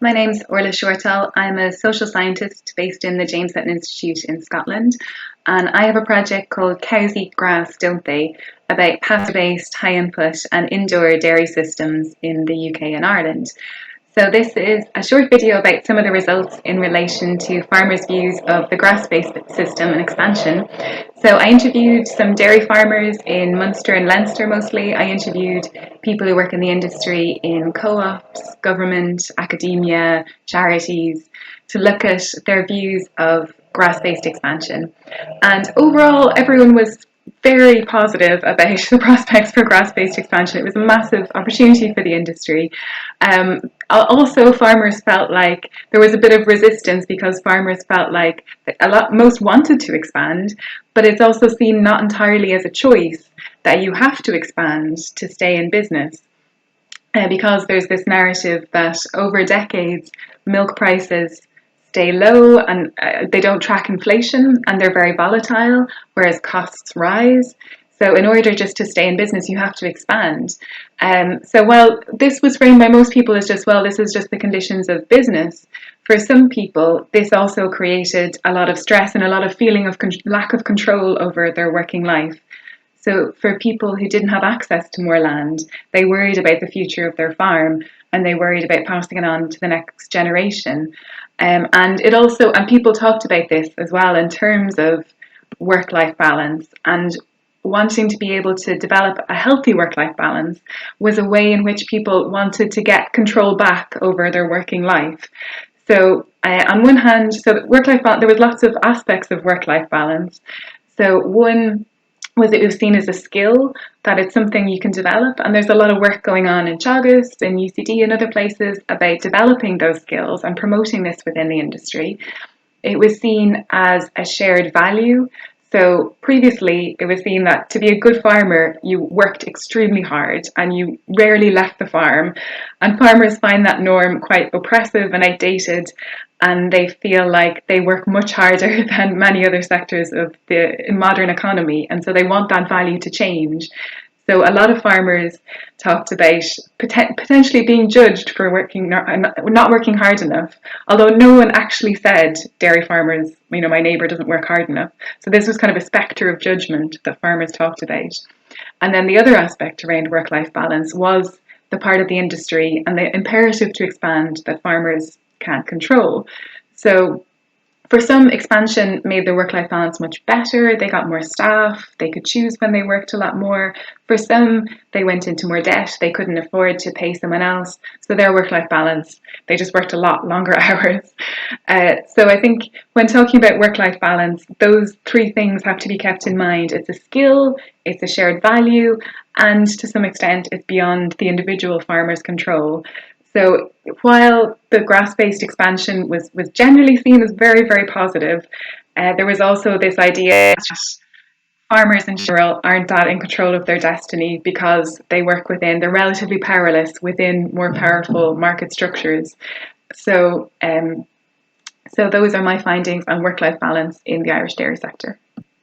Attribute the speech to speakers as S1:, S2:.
S1: My name's Orla Shortall. I'm a social scientist based in the James Hutton Institute in Scotland, and I have a project called Cows Eat Grass, Don't They? About pasture-based, high-input and indoor dairy systems in the UK and Ireland. So this is a short video about some of the results in relation to farmers' views of the grass-based system and expansion. So I interviewed some dairy farmers in Munster and Leinster mostly. I interviewed people who work in the industry in co-ops, government, academia, charities, to look at their views of grass-based expansion. And overall, everyone was very positive about the prospects for grass-based expansion. It was a massive opportunity for the industry. Also, farmers felt like there was a bit of resistance because farmers felt like most wanted to expand, but it's also seen not entirely as a choice that you have to expand to stay in business. Because there's this narrative that over decades, milk prices stay low and they don't track inflation and they're very volatile, whereas costs rise. So in order just to stay in business, you have to expand. So while this was framed by most people as just, well, this is just the conditions of business, for some people, this also created a lot of stress and a lot of feeling of lack of control over their working life. So for people who didn't have access to more land, they worried about the future of their farm and they worried about passing it on to the next generation. And people talked about this as well in terms of work-life balance, and wanting to be able to develop a healthy work-life balance was a way in which people wanted to get control back over their working life. So on one hand, work-life balance, there was lots of aspects of work-life balance. So one was it was seen as a skill, that it's something you can develop, and there's a lot of work going on in Teagasc and UCD and other places about developing those skills and promoting this within the industry. It was seen as a shared value. So previously, it was seen that to be a good farmer, you worked extremely hard and you rarely left the farm. And farmers find that norm quite oppressive and outdated, and they feel like they work much harder than many other sectors of the modern economy. And so they want that value to change. So a lot of farmers talked about potentially being judged for not working hard enough, although no one actually said dairy farmers, my neighbour doesn't work hard enough. So this was kind of a spectre of judgment that farmers talked about. And then the other aspect around work-life balance was the part of the industry and the imperative to expand that farmers can't control. So for some, expansion made their work-life balance much better. They got more staff. They could choose when they worked a lot more. For some, they went into more debt. They couldn't afford to pay someone else. So their work-life balance, they just worked a lot longer hours. So I think when talking about work-life balance, those three things have to be kept in mind. It's a skill, it's a shared value, and to some extent, it's beyond the individual farmer's control. So while the grass-based expansion was generally seen as very, very positive, there was also this idea that farmers in general aren't that in control of their destiny because they're relatively powerless within more powerful market structures. So, so those are my findings on work-life balance in the Irish dairy sector.